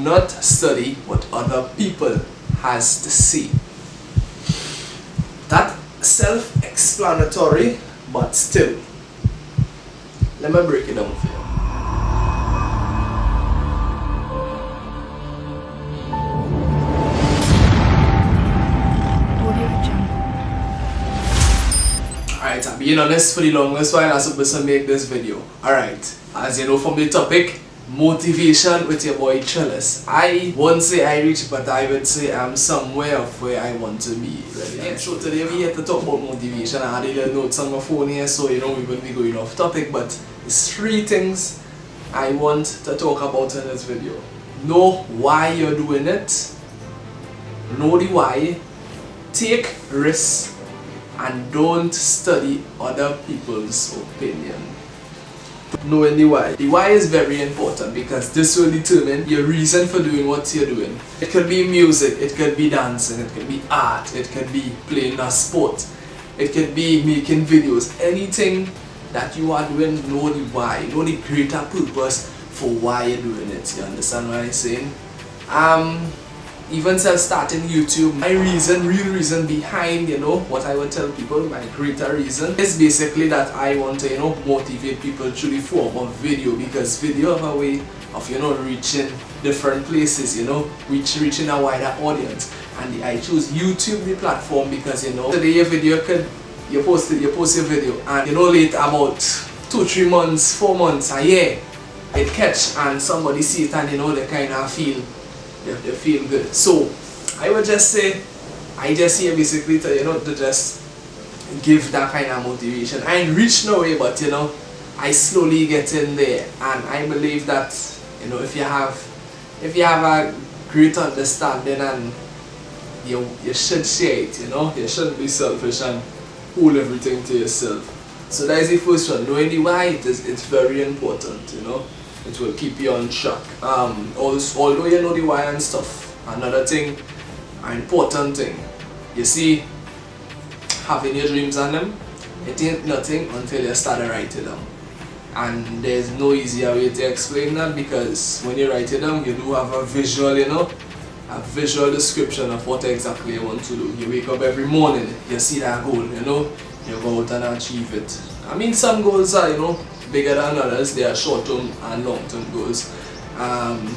Not study what other people has to say. That self-explanatory, but still. Let me break it down for you. Alright, I'm being honest, for the longest while I'm supposed to make this video. Alright, as you know from the topic, motivation with your boy Trillest. I won't say I reached, but I would say I'm somewhere of where I want to be. Really. Yeah, so today we're here to talk about motivation. I had a little notes on my phone here, so you know we will be going off topic, but it's 3 things I want to talk about in this video. Know why you're doing it, know the why, take risks, and don't study other people's opinion. Knowing the why. The why is very important because this will determine your reason for doing what you're doing. It could be music, it could be dancing, it could be art, it could be playing a sport, it could be making videos. Anything that you are doing, know the why, know the greater purpose for why you're doing it. You understand what I'm saying? Even starting YouTube, my real reason behind, what I would tell people, my greater reason is basically that I want to, motivate people through the form of video, because video have a way of, reaching different places, reaching a wider audience. And I choose YouTube, the platform, because, today your video you post your video, and, later about 2-3 months, 4 months, a year, it catch and somebody see it and, they kind of feel they feel good. So I would just say, I just here basically to just give that kind of motivation. I ain't reached nowhere, but I slowly get in there, and I believe that if you have a great understanding, and you should share it, you shouldn't be selfish and hold everything to yourself. So that is the first one. Knowing the why, it's very important, It will keep you on track. Although you know the why and stuff, another thing, an important thing, you see, having your dreams on them, it ain't nothing until you start to write it down. And there's no easier way to explain that, because when you write it down, you do have a visual, a visual description of what exactly you want to do. You wake up every morning, you see that goal, you go out and achieve it. I mean, some goals are, bigger than others. They are short-term and long-term goals.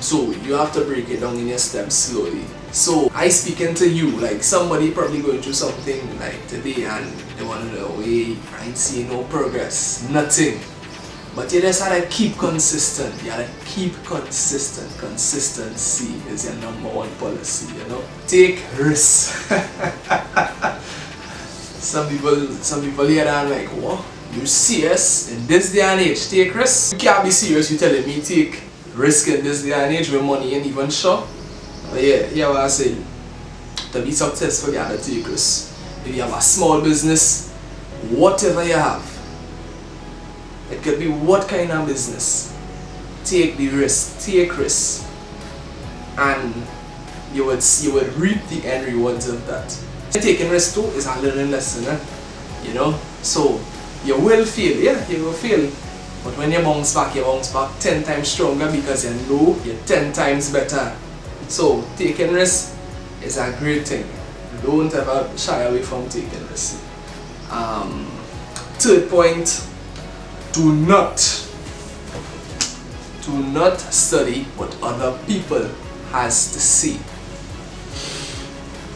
So you have to break it down in your steps slowly. So I speaking to you, like somebody probably going through something like today, and they want to know, hey, I ain't seeing no progress, nothing. But you just have to keep consistent. You have to keep consistent. Consistency is your #1 policy, Take risks. Some people hear that and like, what? You serious in this day and age? Take risks? You can't be serious. You telling me take risk in this day and age when money ain't even sure? But yeah, what I say. To be successful, you have to take risks. If you have a small business, whatever you have, it could be what kind of business, take the risk, take risks, and you would reap the end rewards of that. Taking risks too is a learning lesson, So you will fail, you will fail. But when you bounce back 10 times stronger, because you know you're 10 times better. So taking risks is a great thing. Don't ever shy away from taking risks. Third point, do not study what other people has to say.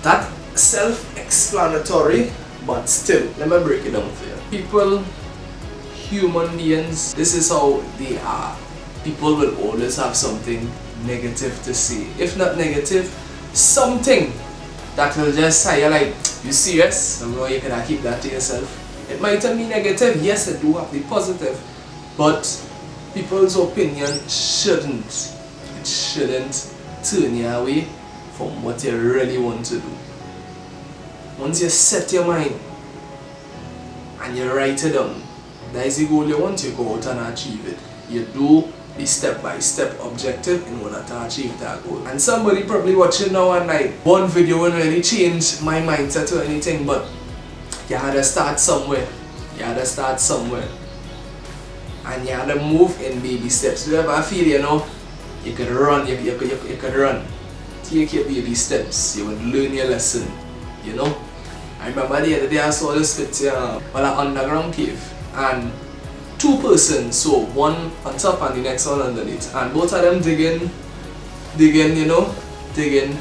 That self-explanatory, but still, let me break it down for you. People, human beings, this is how they are. People will always have something negative to say. If not negative, something that will just say, like, you serious? No, you cannot keep that to yourself. It might not be negative, yes, it do have the positive, but people's opinion shouldn't turn you away from what you really want to do. Once you set your mind and you write it down, that is the goal you want, you go out and achieve it. You do the step-by-step objective in order to achieve that goal. And somebody probably watching now and like, one video won't really change my mindset or anything, but you had to start somewhere. And you had to move in baby steps. Do you ever feel, You could run, you could run. Take your baby steps, you would learn your lesson, you know. I remember the other day I saw this picture, an underground cave, and two persons, so one on top and the next one underneath, and both of them digging, you know, digging.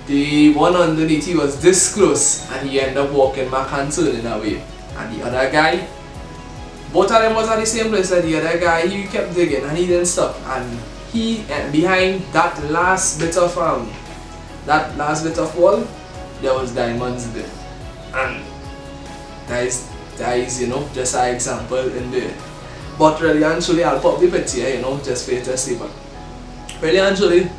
The one underneath, he was this close and he ended up walking back and turning away. And the other guy, both of them was at the same place, and the other guy, he kept digging and he didn't stop. And he, behind that last bit of wall, there was diamonds there. And that is, you know, just an example in there. But really and truly, I'll pop the picture, you know, just for you to see. But really and truly,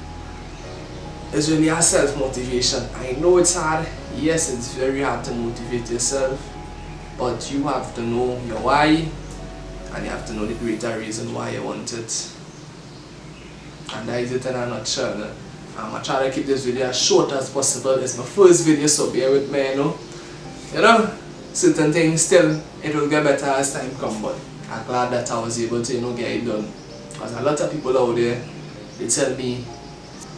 it's really a self-motivation. I know it's hard. Yes, it's very hard to motivate yourself. But you have to know your why. And you have to know the greater reason why you want it. And that is it in a nutshell. I'm going to try to keep this video as short as possible. It's my first video, so bear with me, you know. You know, certain things still, it will get better as time comes, but I'm glad that I was able to, you know, get it done. Because a lot of people out there, they tell me,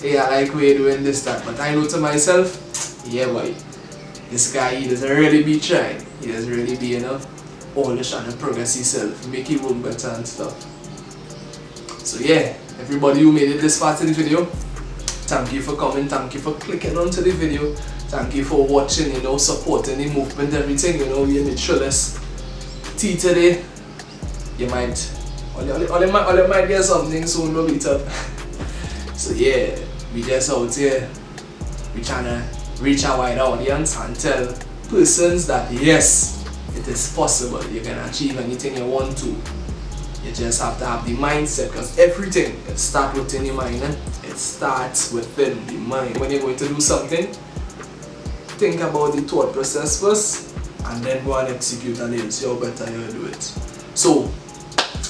hey, I like way doing this, that, but I know to myself, yeah boy, this guy, he doesn't really be trying. He doesn't really be, you know, always trying to progress himself, make it work better and stuff. So yeah, everybody who made it this far to the video, thank you for coming, thank you for clicking onto the video, thank you for watching, you know, supporting the movement, everything, you know, we're in the Trillest tea today. You might, or you might get something soon, no beat up. So yeah, we just out here, we trying to reach a wider audience and tell persons that yes, it is possible, you can achieve anything you want to. You just have to have the mindset, because everything, it starts within your mind. It starts within the mind. When you're going to do something, think about the thought process first, and then go and execute, and you'll see how better you'll do it. So,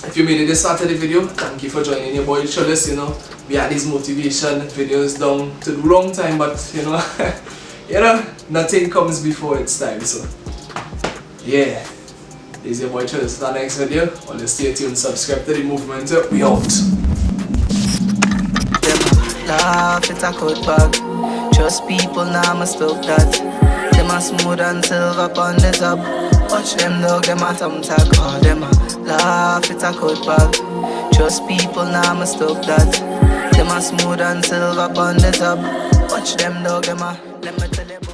if you made it this far to the video, thank you for joining your boy Trillest. You know, we had these motivation videos down to the long time, but you know, you know, nothing comes before its time. So, yeah. This is your boy Trillest for the next video. Always stay tuned, subscribe to the movement. We out. Laugh, it's a good bag. Trust people now, I'm stuck that. Them a smooth and silver upon the top. Watch them dog, them a thumb tag. Oh, them a laugh, it's a good bag. Trust people now, I'm stuck that. Them a smooth and silver upon the top. Watch them dog, them a, let me tell you.